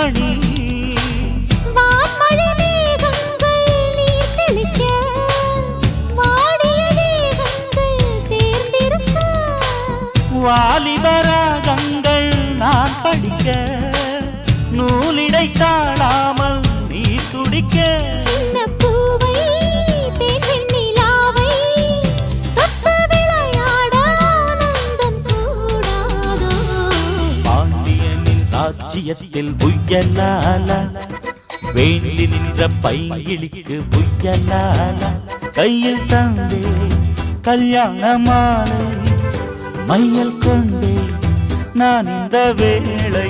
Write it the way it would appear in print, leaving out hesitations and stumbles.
மணி வான்மழை மேகங்கள் நீர் தெளிக்க வாடிய தேகங்கள் சேர்ந்திருக்க வாலிபராகங்கள் நான் படிக்க நூலிடை தாழாமல் நீ துடிக்க சின்ன பூவை தேன் நிலாவை தொட்டு விளையாட ஆனந்தம் கூடாதோ பாண்டியனின் ராஜ்யத்தில் புயலால வேண்டி நின்ற பைங்கிளிக்கு புயலால கையில் தந்தே கல்யாண மாலை மையல் கொண்டே நான் இந்த வேளை